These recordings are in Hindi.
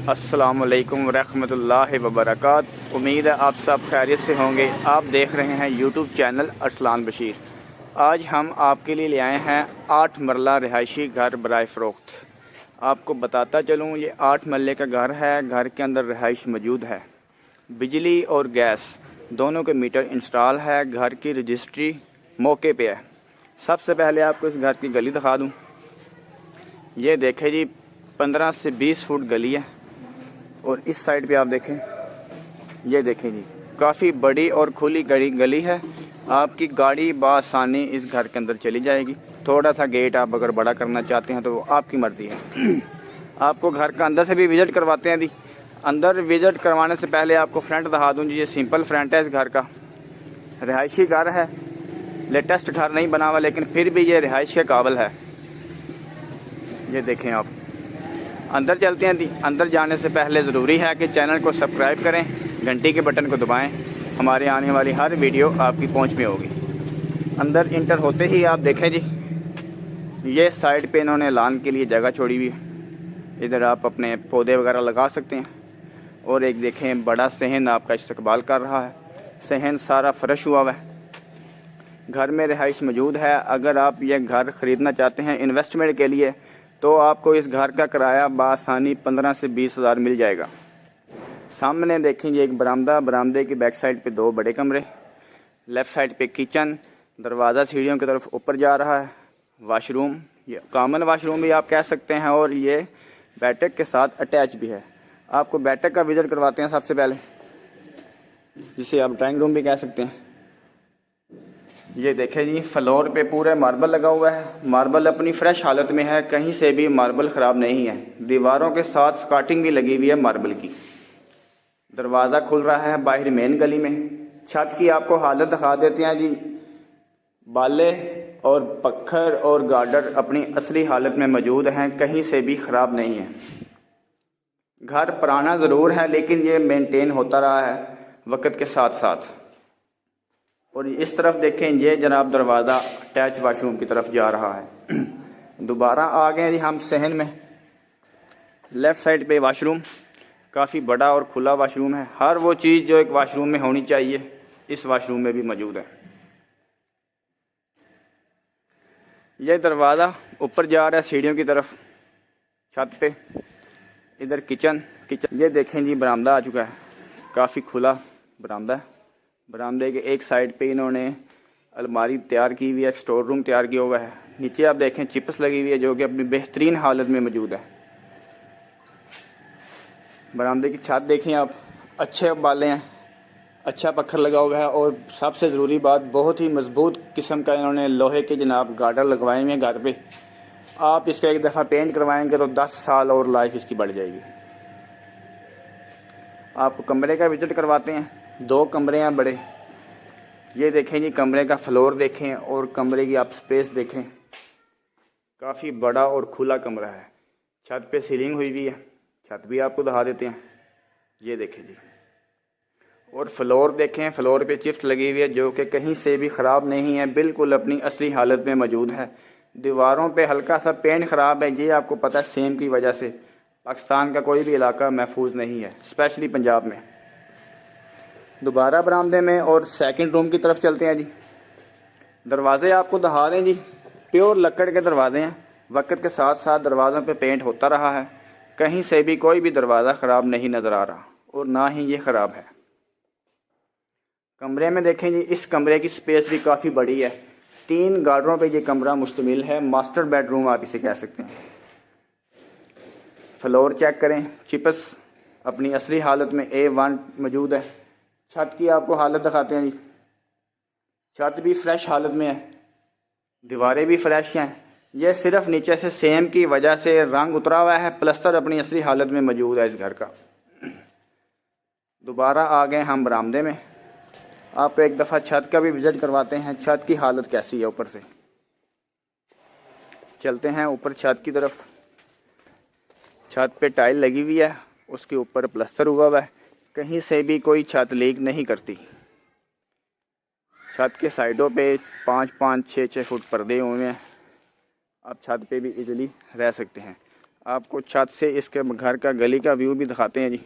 अस्सलामुअलैकुम रहमतुल्लाहि वबरकात। उम्मीद है आप सब खैरियत से होंगे। आप देख रहे हैं यूट्यूब चैनल अरसलान बशीर। आज हम आपके लिए ले आए हैं 8 मरला रिहायशी घर बराए फ़रोख्त। आपको बताता चलूँ, ये 8 मरले का घर है। घर के अंदर रिहाइश मौजूद है। बिजली और गैस दोनों के मीटर इंस्टॉल है। घर की रजिस्ट्री मौके पे है। सबसे पहले आपको इस घर की गली दिखा दूँ। ये देखें जी, 15 से 20 फुट गली है। और इस साइड पे आप देखें, ये देखें जी, काफ़ी बड़ी और खुली गली है। आपकी गाड़ी बासानी इस घर के अंदर चली जाएगी। थोड़ा सा गेट आप अगर बड़ा करना चाहते हैं तो वो आपकी मर्ज़ी है। आपको घर का अंदर से भी विज़िट करवाते हैं जी। अंदर विज़िट करवाने से पहले आपको फ्रंट दिखा दूँ जी। ये सिंपल फ्रंट है इस घर का। रिहायशी घर है, लेटेस्ट घर नहीं बना हुआ, लेकिन फिर भी ये रिहाइश के काबिल है। ये देखें आप। अंदर चलते हैं जी। अंदर जाने से पहले ज़रूरी है कि चैनल को सब्सक्राइब करें, घंटी के बटन को दबाएं। हमारे आने वाली हर वीडियो आपकी पहुंच में होगी। अंदर इंटर होते ही आप देखें जी, ये साइड पे इन्होंने लान के लिए जगह छोड़ी हुई है। इधर आप अपने पौधे वगैरह लगा सकते हैं। और एक देखें, बड़ा सहन आपका इस्तकबाल कर रहा है। सहन सारा फ्रेश हुआ हुआ है। घर में रिहाइश मौजूद है। अगर आप ये घर ख़रीदना चाहते हैं इन्वेस्टमेंट के लिए, तो आपको इस घर का किराया बासानी 15 से 20 हज़ार मिल जाएगा। सामने देखेंगे एक बरामदा, बरामदे की बैक साइड पे 2 बड़े कमरे, लेफ़्ट साइड पे किचन, दरवाज़ा सीढ़ियों की तरफ ऊपर जा रहा है। वाशरूम, ये कॉमन वाशरूम भी आप कह सकते हैं, और ये बैठक के साथ अटैच भी है। आपको बैठक का विज़िट करवाते हैं सबसे पहले, जिसे आप ड्राइंग रूम भी कह सकते हैं। ये देखें जी, फ्लोर पे पूरे मार्बल लगा हुआ है। मार्बल अपनी फ्रेश हालत में है, कहीं से भी मार्बल ख़राब नहीं है। दीवारों के साथ स्काटिंग भी लगी हुई है मार्बल की। दरवाज़ा खुल रहा है बाहर मेन गली में। छत की आपको हालत दिखा देते हैं जी। बाले और पत्थर और गार्डर अपनी असली हालत में मौजूद हैं, कहीं से भी ख़राब नहीं है। घर पुराना ज़रूर है, लेकिन ये मेंटेन होता रहा है वक्त के साथ साथ। और इस तरफ देखें, ये जनाब दरवाज़ा अटैच वाशरूम की तरफ जा रहा है। दोबारा आ गए जी हम सहन में। लेफ़्ट साइड पे वाशरूम, काफ़ी बड़ा और खुला वाशरूम है। हर वो चीज़ जो एक वाशरूम में होनी चाहिए इस वाशरूम में भी मौजूद है। यह दरवाज़ा ऊपर जा रहा है सीढ़ियों की तरफ, छत पे। इधर किचन ये देखें जी, बरामदा आ चुका है। काफ़ी खुला बरामदा है। बरामदे के एक साइड पे इन्होंने अलमारी तैयार की हुई है, स्टोर रूम तैयार किया हुआ है। नीचे आप देखें चिप्स लगी हुई है, जो कि अपनी बेहतरीन हालत में मौजूद है। बरामदे की छत देखें आप, अच्छे बाले हैं, अच्छा पत्थर लगा हुआ है। और सबसे ज़रूरी बात, बहुत ही मजबूत किस्म का इन्होंने लोहे के जनाब गार्डर लगवाए हुए हैं घर पे। आप इसका एक दफ़ा पेंट करवाएंगे तो 10 साल और लाइफ इसकी बढ़ जाएगी। आपको कमरे का विजिट करवाते हैं। 2 कमरे हैं बड़े। ये देखें जी, कमरे का फ्लोर देखें और कमरे की आप स्पेस देखें। काफ़ी बड़ा और खुला कमरा है। छत पे सीलिंग हुई हुई है, छत भी आपको दिखा देते हैं। ये देखें जी। और फ्लोर देखें, फ्लोर पे चिप्स लगी हुई है, जो कि कहीं से भी ख़राब नहीं है, बिल्कुल अपनी असली हालत में मौजूद है। दीवारों पे हल्का सा पेंट ख़राब है, ये आपको पता है सेम की वजह से। पाकिस्तान का कोई भी इलाका महफूज नहीं है, स्पेशली पंजाब में। दोबारा बरामदे में और सेकंड रूम की तरफ चलते हैं जी। दरवाजे आपको दिखा दें जी, प्योर लकड़ के दरवाजे हैं। वक्त के साथ साथ दरवाज़ों पे पेंट होता रहा है, कहीं से भी कोई भी दरवाज़ा ख़राब नहीं नज़र आ रहा, और ना ही ये ख़राब है। कमरे में देखें जी, इस कमरे की स्पेस भी काफ़ी बड़ी है। 3 गार्डरों पे ये कमरा मुश्तमिल है। मास्टर बेडरूम आप इसे कह सकते हैं। फ्लोर चेक करें, चिप्स अपनी असली हालत में A1 मौजूद है। छत की आपको हालत दिखाते हैं जी। छत भी फ्रेश हालत में है, दीवारें भी फ्रेश हैं। यह सिर्फ नीचे से सेम की वजह से रंग उतरा हुआ है, प्लस्तर अपनी असली हालत में मौजूद है इस घर का। दोबारा आ गए हम बरामदे में। आप एक दफ़ा छत का भी विज़िट करवाते हैं। छत की हालत कैसी है ऊपर से। चलते हैं ऊपर छत की तरफ। छत पे टाइल लगी हुई है, उसके ऊपर प्लस्तर हुआ हुआ है, कहीं से भी कोई छत लीक नहीं करती। छत के साइडों पे 5-5, 6-6 फुट पर्दे हुए हैं। आप छत पे भी इजीली रह सकते हैं। आपको छत से इसके घर का गली का व्यू भी दिखाते हैं जी।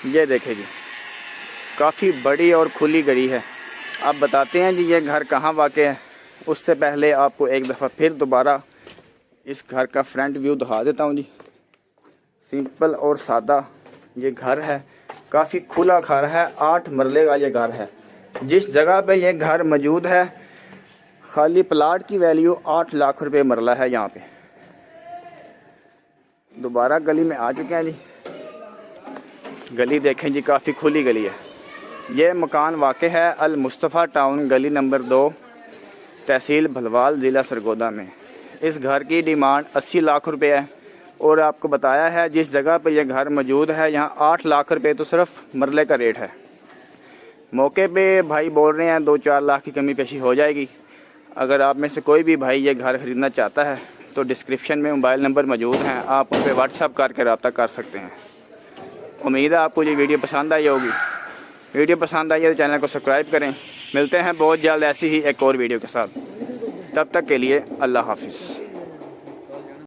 ये देखें जी, काफ़ी बड़ी और खुली गली है। आप बताते हैं जी ये घर कहाँ वाक़ है। उससे पहले आपको एक दफ़ा फिर दोबारा इस घर का फ्रंट व्यू दिखा देता हूँ जी। सिंपल और सादा ये घर है, काफ़ी खुला घर है। 8 मरले का ये घर है। जिस जगह पे ये घर मौजूद है, खाली प्लाट की वैल्यू 8 लाख रुपए मरला है। यहाँ पे दोबारा गली में आ चुके हैं जी। गली देखें जी, काफ़ी खुली गली है। ये मकान वाक़ है अल मुस्तफ़ा टाउन, गली नंबर 2, तहसील भलवाल, ज़िला सरगोदा में। इस घर की डिमांड 80 लाख रुपए है और आपको बताया है जिस जगह पे ये घर मौजूद है यहाँ 8 लाख रुपए तो सिर्फ मरले का रेट है। मौके पे भाई बोल रहे हैं 2-4 लाख की कमी पेशी हो जाएगी। अगर आप में से कोई भी भाई ये घर ख़रीदना चाहता है तो डिस्क्रिप्शन में मोबाइल नंबर मौजूद हैं, आप उन पर व्हाट्सअप करके रब्ता कर सकते हैं। उम्मीद है आपको ये वीडियो पसंद आई होगी। वीडियो पसंद आई है तो चैनल को सब्सक्राइब करें। मिलते हैं बहुत जल्द ऐसी ही एक और वीडियो के साथ। तब तक के लिए अल्लाह हाफिज़।